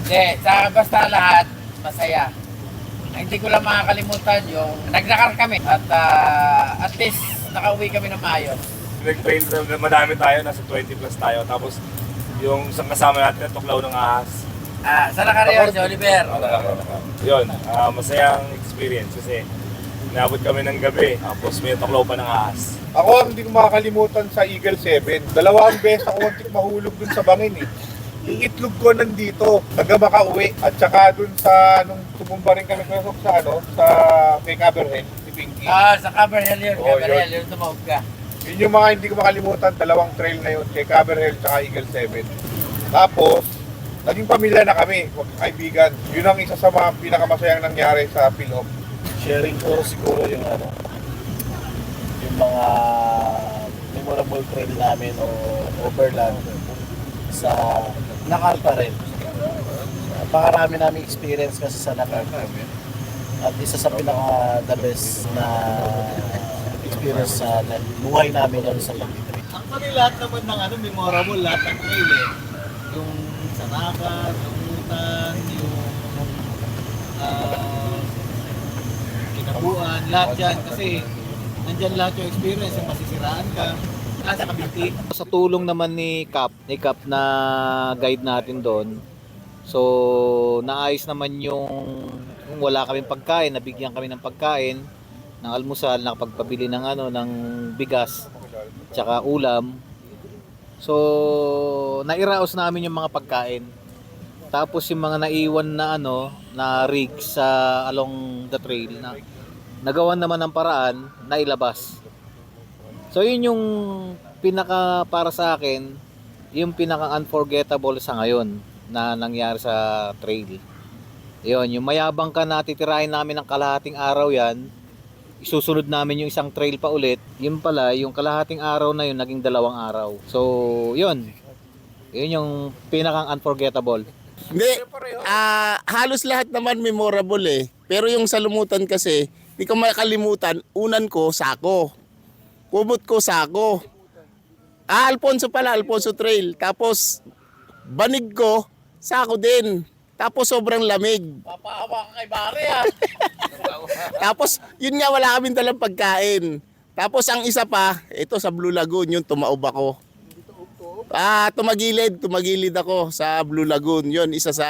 Speaker 7: Hindi, basta lahat, masaya. Ang hindi ko lang makakalimutan yung naglakar kami at least nakauwi kami ng maayos.
Speaker 5: Nag-trail na madami tayo, nasa 20 plus tayo. Tapos yung isang kasama natin, tuklaw ng ahas.
Speaker 7: Sa nakar yun, si Oliver.
Speaker 5: Yun, masayang experience kasi inabot kami ng gabi. Tapos may tuklaw pa ng ahas.
Speaker 6: Ako ang hindi ko makakalimutan sa Eagle 7. 2 beses ako muntik mahulog dun sa bangin eh. Yung itlog ko nandito, taga makauwi. At saka dun sa, nung tumumba rin kami sa kay Cabernet, si Pinky.
Speaker 7: Sa Cover Hill yun, yun tumawag ka.
Speaker 6: Yun yung mga hindi ko makalimutan, 2 trail na yun, kay Cabernet at Eagle 7. Tapos, naging pamilya na kami, kaibigan. Yun ang isa sa mga pinakamasayang nangyari sa Philop.
Speaker 3: Sharing ko siguro yung yung mga memorable trail namin o overland sa Nakar pa rin. Napakarami namin experience kasi sa Nakar. At isa sa pinaka the best na experience sa buhay namin yan sa pag-trip.
Speaker 7: Actually, lahat naman ng memorable, lahat ng trail eh. Yung sa Nakar, Lumutan, yung Kinabuan, lahat yan. Kasi nandyan lahat yung experience, yung masisiraan ka. Sa Cavite.
Speaker 11: Sa tulong naman ni Cap na guide natin doon. So, naayos naman yung wala kaming pagkain, nabigyan kami ng pagkain, ng almusal, nakapagpabili ng ng bigas, tsaka ulam. So, nairaos namin yung mga pagkain. Tapos yung mga naiwan na na rig sa along the trail na nagawan naman ng paraan na ilabas. So yun yung pinaka para sa akin, yung pinaka unforgettable sa ngayon na nangyari sa trail. Yun, yung mayabang ka na titirahin namin ng kalahating araw yan, isusunod namin yung isang trail pa ulit, yun pala, yung kalahating araw na yun naging 2 araw. So yun yung pinaka unforgettable.
Speaker 12: Hindi, halos lahat naman memorable eh. Pero yung sa Lumutan kasi, di ko makalimutan, unan ko, sako. Kumot ko, sako. Alfonso pala, Alfonso Trail. Tapos, banig ko, sako din. Tapos, sobrang lamig.
Speaker 7: Papahawa ka kay Barry
Speaker 12: Tapos, yun nga, wala kaming dalang pagkain. Tapos, ang isa pa, ito sa Blue Lagoon, yung tumaob ako. Tumagilid ako sa Blue Lagoon. Yon, isa sa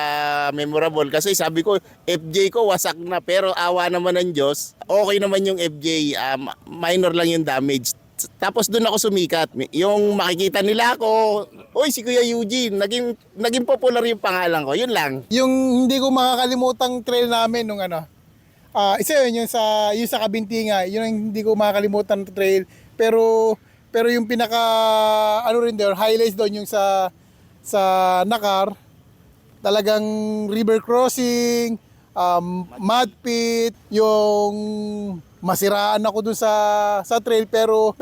Speaker 12: memorable. Kasi sabi ko, FJ ko wasak na. Pero awa naman ng Diyos, okay naman yung FJ. Minor lang yung damage. Tapos doon ako sumikat. Yung makikita nila ako, oy, si Kuya Eugene, naging popular yung pangalan ko. Yun lang.
Speaker 13: Yung hindi ko makakalimutang trail namin nung ano, isa yun, yung sa Kabintinga, yun ang hindi ko makakalimutan na trail. Pero yung pinaka, ano rin doon, highlights doon yung sa Nakar, talagang river crossing, mud pit, yung masiraan ako dun sa trail pero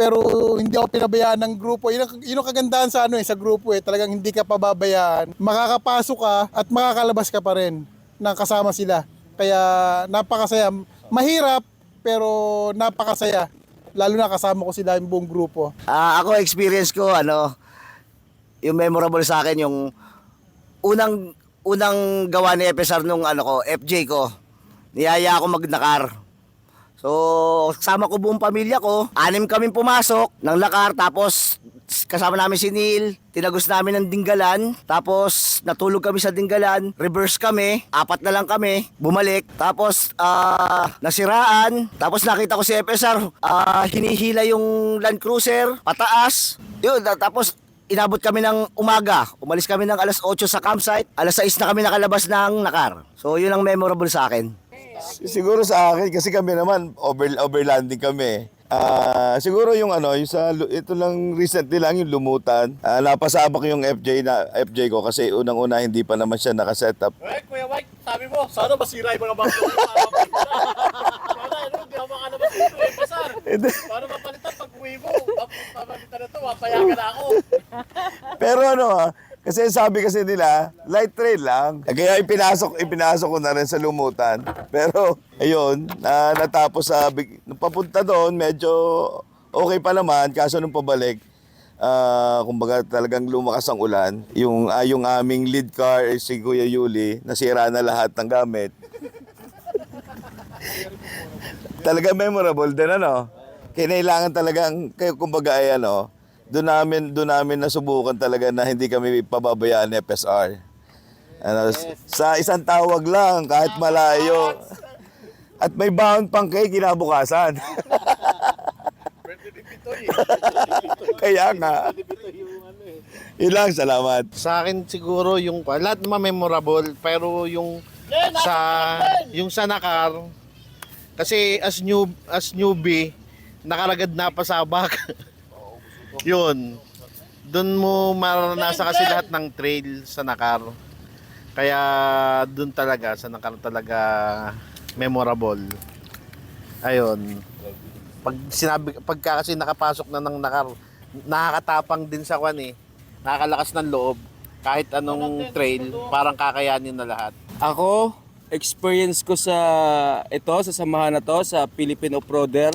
Speaker 13: hindi ako pinabayaan ng grupo. Yun ang kagandahan sa sa grupo talagang hindi ka pababayaan. Makakapasok ka at makakalabas ka pa rin na kasama sila. Kaya napakasaya. Mahirap pero napakasaya. Lalo na kasama ko sila yung buong grupo.
Speaker 7: Ako experience ko yung memorable sa akin yung unang gawa ni FSR nung FJ ko. Niyaya ako mag-Nakar. So, kasama ko buong pamilya ko. 6 kaming pumasok ng Nakar, tapos kasama namin si Neil, tinagos namin ng Dinggalan, tapos natulog kami sa Dinggalan, reverse kami, 4 na lang kami, bumalik, tapos nasiraan, tapos nakita ko si FSR, hinihila yung Land Cruiser, pataas, yun, tapos inabot kami ng umaga, umalis kami ng alas 8 sa campsite, alas 6 na kami nakalabas ng Nakar. So yun ang memorable sa akin.
Speaker 14: Siguro sa akin kasi kami naman overlanding kami. Siguro yung ito lang recently lang yung Lumutan. Napasabak yung FJ ko kasi unang-una hindi pa naman siya naka-setup.
Speaker 3: Kuya White, sabi mo, sana masira yung mga bangko. Hindi ako makalabas dito pasar. Paano mapalitan pag uwi mo? Mapalitan na ito, mapayagan na ako.
Speaker 14: Pero kasi sabi kasi nila, light trail lang. Kaya ipinasok ko na rin sa Lumutan. Pero ayun, natapos nung papunta doon, medyo okay pa naman. Kaso nung pabalik, kumbaga talagang lumakas ang ulan. Yung aming lead car, si Kuya Yuli, nasira na lahat ng gamit. Talaga memorable din Kinailangan talagang, kumbaga ay doon namin nasubukan talaga na hindi kami pababayaan ni FSR. Sa isang tawag lang, kahit malayo. At may bound pang kay kinabukasan. Kaya nga. Ilang salamat.
Speaker 11: Sa akin siguro yung lahat naman memorable, pero yung sa Nakar, kasi as newbie, nakalagad na pasabak. Yun. Doon mo maranasan kasi lahat ng trail sa Nakar. Kaya doon talaga, sa Nakar talaga memorable. Ayun. Pagka kasi nakapasok na ng Nakar, nakakatapang din sa nakakalakas ng loob. Kahit anong trail, parang kakayanin na lahat.
Speaker 1: Ako, experience ko sa samahan na to, sa Philippine Off-Roader.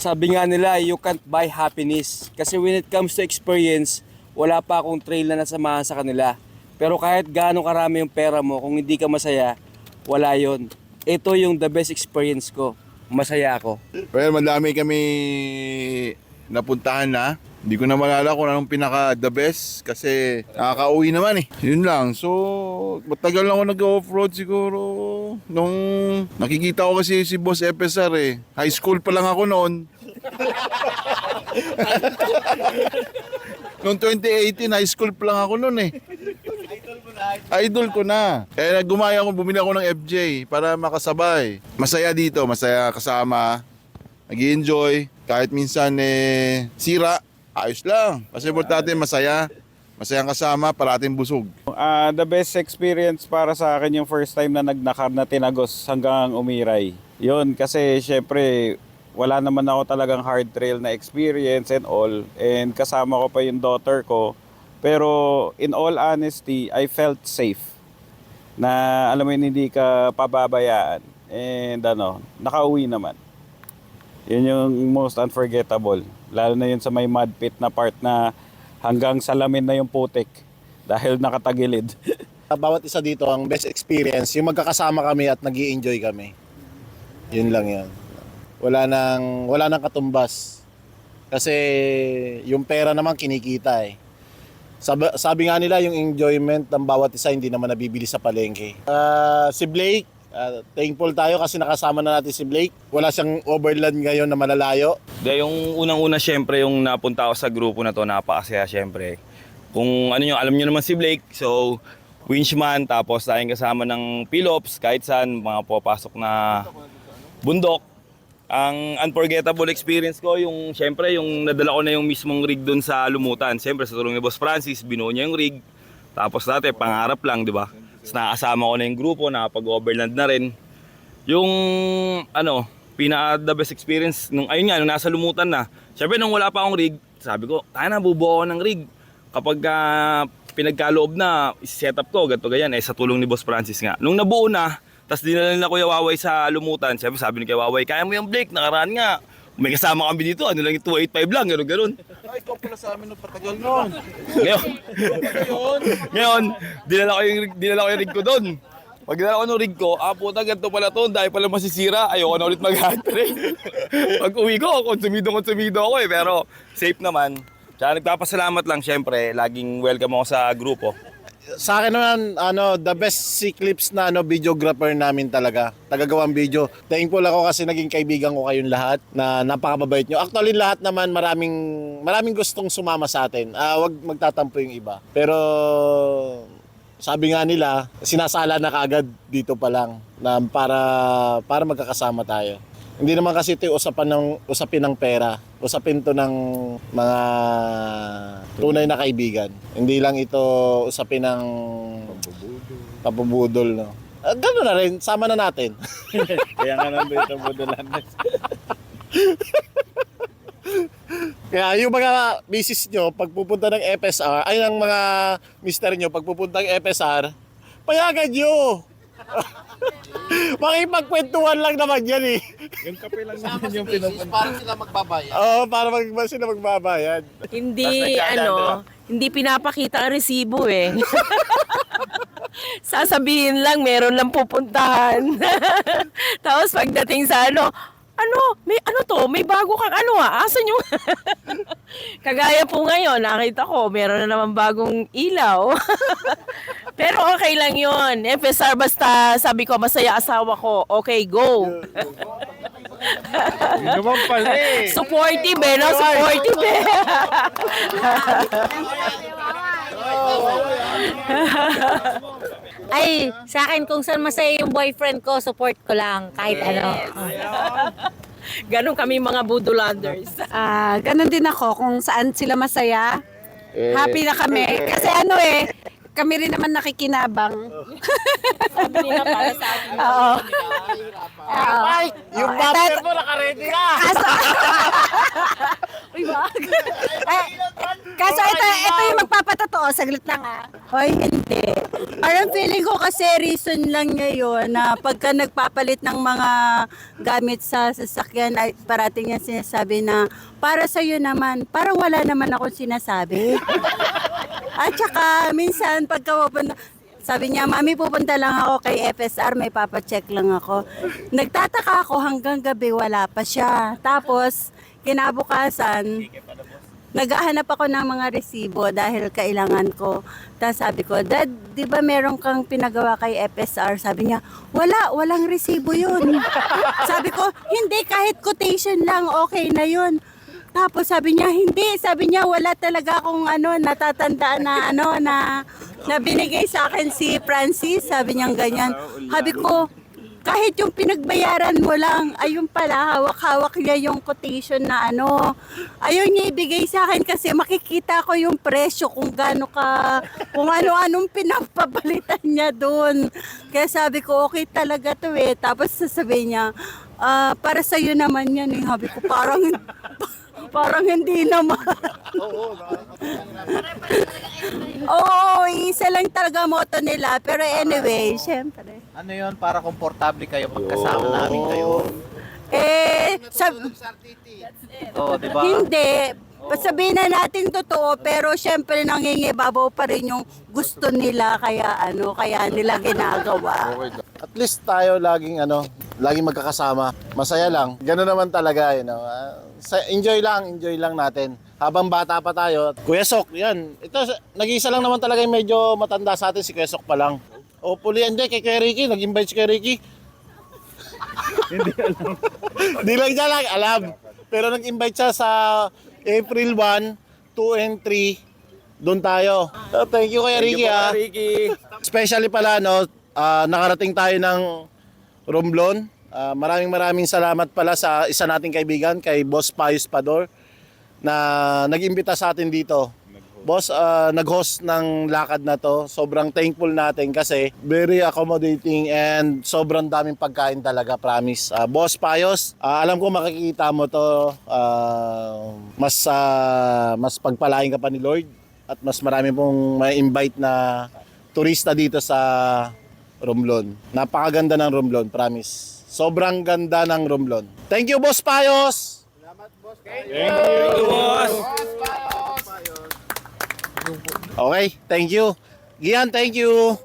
Speaker 1: Sabi nga nila, you can't buy happiness. Kasi when it comes to experience, wala pa akong trail na nasamahan sa kanila. Pero kahit gaano karami yung pera mo, kung hindi ka masaya, wala yon. Ito yung the best experience ko. Masaya ako.
Speaker 14: Well, madami kami napuntahan na. Hindi ko na malala kung anong pinaka the best kasi nakaka-uwi naman Yun lang. So, matagal lang ako nag-off-road siguro. Nung nakikita ko kasi si Boss FSR High school pa lang ako noon. Noong 2018, high school pa lang ako noon Idol ko na. Kaya gumaya ako, bumili ako ng FJ para makasabay. Masaya dito, masaya kasama. Nag-i-enjoy. Kahit minsan sira. Ayos lang. Kasi importante masaya. Masayang kasama, parating busog.
Speaker 6: The best experience para sa akin yung first time na nag-Nakar na tinagos hanggang Umiray. Yun, kasi syempre wala naman ako talagang hard trail na experience and all. And kasama ko pa yung daughter ko. Pero in all honesty, I felt safe. Na alam mo yun, hindi ka pababayaan. And nakauwi naman. Yun yung most unforgettable. Lalo na yun sa may mud pit na part na hanggang salamin na yung putik dahil nakatagilid.
Speaker 11: Bawat isa dito ang best experience, yung magkakasama kami at nag-i-enjoy kami. Yun lang yan. Wala nang katumbas. Kasi yung pera naman kinikita
Speaker 3: Sabi nga nila yung enjoyment ng bawat isa hindi naman nabibili sa palengke. Si Blake, thankful tayo kasi nakasama na natin si Blake. Wala siyang overland ngayon na malalayo.
Speaker 5: Yung unang-una syempre yung napunta ako sa grupo na to, napakasaya syempre. Kung ano nyo, alam nyo naman si Blake, so winchman, tapos tayong kasama ng Pilops, kahit saan, mga papasok na bundok. Ang unforgettable experience ko, yung syempre yung nadala ko na yung mismong rig doon sa Lumutan. Syempre sa tulong ni Boss Francis, binuo niya yung rig. Tapos dati, pangarap lang, di ba? Tapos nakasama ko na yung grupo, nakapag-overland na rin. Yung the best experience, nung nasa Lumutan na. Syempre nung wala pa akong rig, sabi ko, bubuo ako ng rig. Kapag pinagkaloob na, set up ko, ganito ganyan, sa tulong ni Boss Francis nga. Nung nabuo na, tapos dinala nila Kuya Waway sa Lumutan. Siyempre sabi ni Kuya Waway, kaya mo yung Blake, nakaraan nga. May kasama kami dito, ano lang yung 285 lang, gano'n.
Speaker 3: Ay, ikaw pala sa amin nung patagal noon.
Speaker 5: Ngayon, dinala ko yung rig ko doon. Pag dinala ko ng rig ko, puta, ganito pala to, dahil pala masisira, ayoko na ulit mag-handbrake. Pag uwi ko, konsumido ako pero safe naman. Kaya nagpapasalamat lang, syempre, laging welcome ako sa grupo.
Speaker 3: Sa akin naman, the best si Clips na videographer namin talaga. Tagagawang video. Thankful ako kasi naging kaibigan ko kayong lahat na napakababait nyo. Actually, lahat naman maraming gustong sumama sa atin. Wag magtatampo yung iba. Pero sabi nga nila, sinasala na kaagad dito pa lang na para magkakasama tayo. Hindi naman kasi ito usapin ng pera. Usapin to ng mga tunay na kaibigan. Hindi lang ito usapin ng pabubudol, no? Gano'n na rin, sama na natin.
Speaker 6: Kaya nga nandun ito budulan.
Speaker 3: Kaya yung mga misis nyo, pagpupunta ng FSR, ay ng mga mister nyo, pagpupunta ng FSR, payagan nyo! Makipagkwentuhan lang naman yan eh.
Speaker 6: Yung kape lang naman yung pinupunta.
Speaker 11: Para sila magbabayad.
Speaker 3: Oo, para sila magbabayad.
Speaker 4: Hindi pinapakita ang resibo eh. Sasabihin lang, meron lang pupuntahan. Tapos pagdating sa may bago kang asan yung... Kagaya po ngayon, nakita ko, meron na naman bagong ilaw. Pero okay lang yun. FSR basta sabi ko, masaya asawa ko. Okay, go.
Speaker 6: Hindi naman pala eh.
Speaker 4: Supportive eh, no? Supportive eh.
Speaker 10: Ay, sa akin kung saan masaya yung boyfriend ko, support ko lang kahit ano.
Speaker 4: Ganon kami mga budulanders.
Speaker 15: Ganon din ako kung saan sila masaya. Happy na kami. Kasi kami rin naman nakikinabang.
Speaker 4: Sabi nila para sa akin.
Speaker 15: Oo.
Speaker 3: Ay, yung bumper mo naka-ready na!
Speaker 15: Uy, wag. Kaso ito yung magpapatotoo. Saglit lang Hoy, hindi. Parang feeling ko kasi reason lang niya yun na pagka nagpapalit ng mga gamit sa sasakyan ay parating niya sinasabi na para sa'yo naman, parang wala naman akong sinasabi. At saka minsan pagka sabi niya, Mami, pupunta lang ako kay FSR, may papacheck lang ako. Nagtataka ako hanggang gabi, wala pa siya. Tapos, kinabukasan, naghahanap ako ng mga resibo dahil kailangan ko. Tapos sabi ko, Dad, di ba meron kang pinagawa kay FSR? Sabi niya, walang resibo yun. Sabi ko, hindi, kahit quotation lang, okay na yun. Tapos sabi niya, hindi. Sabi niya, wala talaga akong natatandaan na binigay sa akin si Francis. Sabi niya ganyan. Sabi ko, kahit yung pinagbayaran mo lang, ayun pala, hawak-hawak niya yung quotation na ayaw niya ibigay sa akin kasi makikita ko yung presyo kung kung ano-anong pinapabalitan niya doon. Kaya sabi ko, okay talaga to eh. Tapos sasabihin niya, para sa'yo naman yan eh. Sabi ko, parang hindi naman. Oo, isa lang talaga moto nila. Pero anyway, syempre.
Speaker 11: Ano yun? Para komportable kayo pagkasama namin kayo. Diba?
Speaker 15: Hindi. Sabihin na natin totoo, pero syempre nangingibabaw pa rin yung gusto nila, kaya nila ginagawa.
Speaker 3: At least tayo laging laging magkakasama. Masaya lang. Gano'n naman talaga, you know. Enjoy lang natin. Habang bata pa tayo. Kuya Sok, yan. Ito, nag-iisa lang naman talaga yung medyo matanda sa atin, si Kuya Sok pa lang. Hopefully, hindi, kay Kuya Ricky. Nag-invite si Kuya Ricky. Hindi lang niya lang alam. Pero nag-invite siya sa April 1, 2, and 3. Doon tayo. So, thank you Kuya Ricky, ha.
Speaker 1: Ricky.
Speaker 3: Especially pala, no, nakarating tayo ng Romblon. Maraming salamat pala sa isa nating kaibigan, kay Boss Pius Pador, na nag-imbita sa atin dito. Boss, nag-host ng lakad na to. Sobrang thankful natin kasi very accommodating and sobrang daming pagkain talaga, promise. Boss Pius, alam ko makikita mo to, mas pagpalain ka pa ni Lord at mas marami pong may invite na turista dito sa Romblon. Napakaganda ng Romblon, promise. Sobrang ganda ng Romblon. Thank you, Boss Pius!
Speaker 1: Thank you, boss.
Speaker 3: Okay, thank you. Gian, thank you.